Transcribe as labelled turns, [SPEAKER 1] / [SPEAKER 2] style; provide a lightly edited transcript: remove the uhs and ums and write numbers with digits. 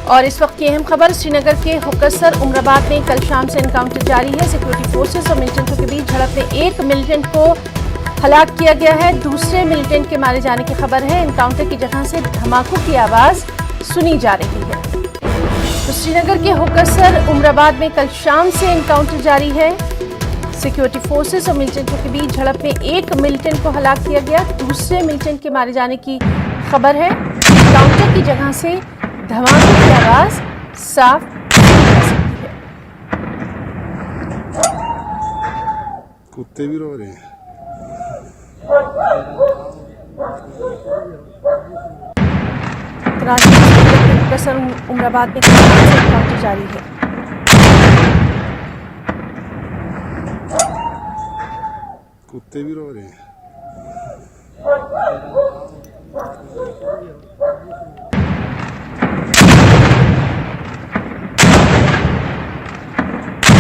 [SPEAKER 1] और इस वक्त की अहम खबर, श्रीनगर के हुक्कसर उमराबाद में कल शाम से एनकाउंटर जारी है। सिक्योरिटी फोर्सेस और मिलिटेंटों के बीच झड़प में एक मिलिटेंट को हलाक किया गया है, दूसरे मिलिटेंट के मारे जाने की खबर है। एनकाउंटर की जगह से धमाकों की आवाज सुनी जा रही है। तो श्रीनगर के हुक्कसर उमराबाद में कल शाम से एनकाउंटर जारी है। सिक्योरिटी फोर्सेस और मिलिटेंटों के बीच झड़प में एक मिलिटेंट को हलाक किया गया, दूसरे मिलिटेंट के मारे जाने की खबर है। एनकाउंटर की जगह से धमाके की आवाज साफ सुनी जा सकती है।
[SPEAKER 2] कुत्ते भी रो रहे हैं।
[SPEAKER 1] हुक्कसर उमराबाद में एनकाउंटर जारी है।
[SPEAKER 2] कुत्ते भी रो रहे हैं।